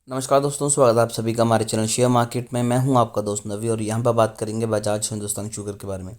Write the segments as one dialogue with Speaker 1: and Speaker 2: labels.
Speaker 1: नमस्कार दोस्तों, स्वागत है आप सभी का हमारे चैनल शेयर मार्केट में। मैं हूं आपका दोस्त नवी और यहाँ पर बात करेंगे बजाज हिंदुस्तान शुगर के बारे में।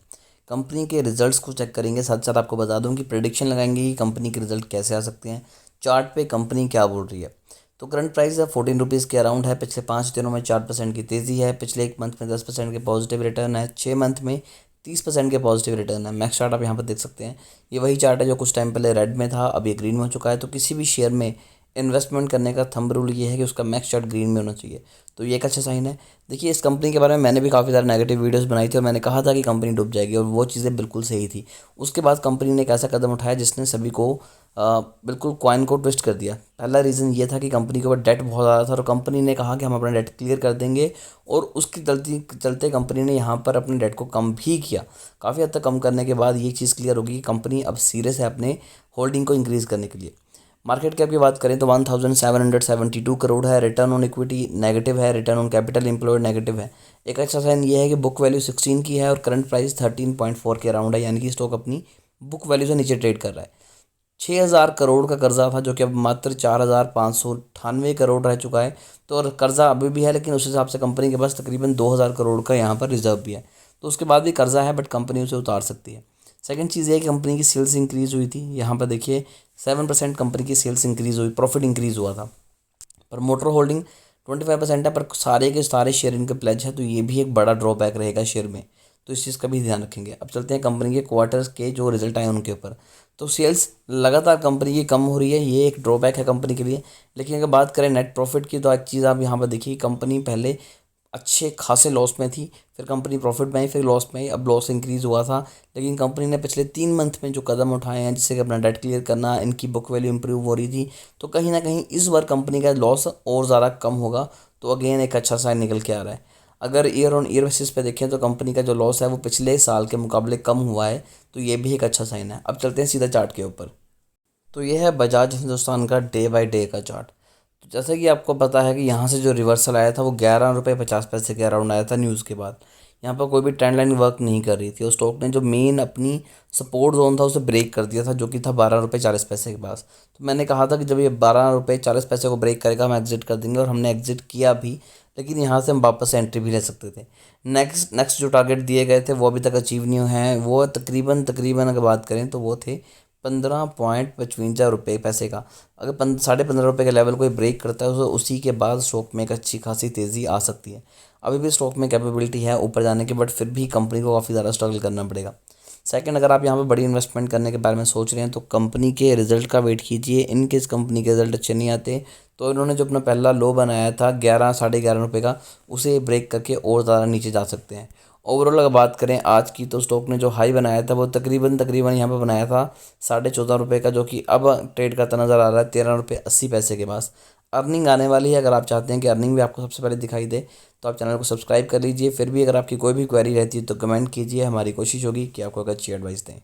Speaker 1: कंपनी के रिजल्ट्स को चेक करेंगे, साथ साथ आपको बता दूं कि प्रेडिक्शन लगाएंगे कि कंपनी के रिजल्ट कैसे आ सकते हैं, चार्ट पे कंपनी क्या बोल रही है। तो करंट प्राइस है 14 रुपीज़ के अराउंड है। पिछले 5 दिनों में 4% की तेज़ी है। पिछले एक मंथ में 10% के पॉजिटिव रिटर्न है। 6 मंथ में 30% के पॉजिटिव रिटर्न है। मैक्स चार्ट आप यहाँ पर देख सकते हैं। ये वही चार्ट है जो कुछ टाइम पहले रेड में था, अब ये ग्रीन में हो चुका है। तो किसी भी शेयर में इन्वेस्टमेंट करने का थंब रूल ये है कि उसका मैक्स चार्ट ग्रीन में होना चाहिए। तो ये एक अच्छा साइन है। देखिए, इस कंपनी के बारे में मैंने भी काफ़ी ज़्यादा नेगेटिव वीडियोस बनाई थी और मैंने कहा था कि कंपनी डूब जाएगी और वो चीज़ें बिल्कुल सही थी। उसके बाद कंपनी ने एक ऐसा कदम उठाया जिसने सभी को बिल्कुल कॉइन को ट्विस्ट कर दिया। पहला रीज़न ये था कि कंपनी के ऊपर डेट बहुत ज़्यादा था और कंपनी ने कहा कि हम अपना डेट क्लियर कर देंगे, और उसकी गलती चलते कंपनी ने यहाँ पर अपने डेट को कम भी किया। काफ़ी हद तक कम करने के बाद ये चीज़ क्लियर होगी कि कंपनी अब सीरियस है अपने होल्डिंग को इंक्रीज़ करने के लिए। मार्केट कैप की बात करें तो 1772 करोड़ है। रिटर्न ऑन इक्विटी नेगेटिव है, return on capital employed negative है। एक अच्छा साइन ये है कि बुक वैल्यू 16 की है और करंट प्राइस 13.4 के अराउंड है, यानी कि स्टॉक अपनी बुक वैल्यू से नीचे ट्रेड कर रहा है। 6,000 करोड़ का कर्जा था जो कि अब मात्र 4,598 करोड़ रह चुका है। तो और कर्जा अभी भी है, लेकिन उस हिसाब से कंपनी के पास तकरीबन 2,000 करोड़ का यहाँ पर रिजर्व भी है। तो उसके बाद भी कर्जा है, बट कंपनी उसे उतार सकती है। सेकंड चीज़ ये है कि कंपनी की सेल्स इंक्रीज़ हुई थी। यहाँ पर देखिए 7% कंपनी की सेल्स इंक्रीज़ हुई, प्रॉफिट इंक्रीज़ हुआ था। पर मोटर होल्डिंग 25% है, पर सारे के सारे शेयर इनके प्लेज है, तो ये भी एक बड़ा ड्रॉबैक रहेगा शेयर में। तो इस चीज़ का भी ध्यान रखेंगे। अब चलते हैं कंपनी के क्वार्टर्स के जो रिजल्ट आए उनके ऊपर। तो सेल्स लगातार कंपनी की कम हो रही है, ये एक ड्रॉबैक है कंपनी के लिए। लेकिन अगर बात करें नेट प्रॉफिट की, तो एक चीज़ आप यहाँ पर देखिए, कंपनी पहले अच्छे खासे लॉस में थी, फिर कंपनी प्रॉफिट में आई, फिर लॉस में आई, अब लॉस इंक्रीज़ हुआ था। लेकिन कंपनी ने पिछले 3 मंथ में जो कदम उठाए हैं, जिससे कि अपना डेट क्लियर करना, इनकी बुक वैल्यू इंप्रूव हो रही थी, तो कहीं ना कहीं इस बार कंपनी का लॉस और ज़्यादा कम होगा। तो अगेन एक अच्छा साइन निकल के आ रहा है। अगर ईयर ऑन ईयर बेसिस पे देखें तो कंपनी का जो लॉस है वो पिछले साल के मुकाबले कम हुआ है। तो ये भी एक अच्छा साइन है। अब चलते हैं सीधा चार्ट के ऊपर। तो ये है बजाज हिंदुस्तान का डे बाय डे का चार्ट। तो जैसा कि आपको पता है कि यहाँ से जो रिवर्सल आया था वो 11 रुपये 50 पैसे के अराउंड आया था न्यूज़ के बाद। यहाँ पर कोई भी ट्रेंड लाइन वर्क नहीं कर रही थी और स्टॉक ने जो मेन अपनी सपोर्ट जोन था उसे ब्रेक कर दिया था, जो कि था 12 रुपये 40 पैसे के पास। तो मैंने कहा था कि जब ये 12 रुपये 40 पैसे को ब्रेक करेगा हम एग्जिट कर देंगे, और हमने एग्जिट किया भी। लेकिन यहाँ से हम वापस एंट्री भी ले सकते थे। नेक्स्ट नेक्स्ट जो टारगेट दिए गए थे वो अभी तक अचीव नहीं हुए हैं। वो तकरीबन तकरीबन अगर बात करें तो वो थे 15.55 रुपये पैसे का। अगर 15.5 रुपये के लेवल कोई ब्रेक करता है तो उसी के बाद स्टॉक में एक अच्छी खासी तेज़ी आ सकती है। अभी भी स्टॉक में कैपेबिलिटी है ऊपर जाने की, बट फिर भी कंपनी को काफ़ी ज़्यादा स्ट्रगल करना पड़ेगा। सेकंड, अगर आप यहाँ पे बड़ी इन्वेस्टमेंट करने के बारे में सोच रहे हैं तो कंपनी के रिजल्ट का वेट कीजिए। इन केस कंपनी के रिजल्ट अच्छे नहीं आते तो इन्होंने जो अपना पहला लो बनाया था 11 साढ़े 11 रुपये का, उसे ब्रेक करके और ज़्यादा नीचे जा सकते हैं। ओवरऑल अगर बात करें आज की, तो स्टॉक ने जो हाई बनाया था वो तकरीबन तकरीबन यहाँ पे बनाया था 14.5 रुपये का, जो कि अब ट्रेड करता नज़र आ रहा है 13 रुपये 80 पैसे के पास। अर्निंग आने वाली है। अगर आप चाहते हैं कि अर्निंग भी आपको सबसे पहले दिखाई दे तो आप चैनल को सब्सक्राइब कर लीजिए। फिर भी अगर आपकी कोई भी क्वेरी रहती है तो कमेंट कीजिए, हमारी कोशिश होगी कि आपको एक अच्छी एडवाइस दें।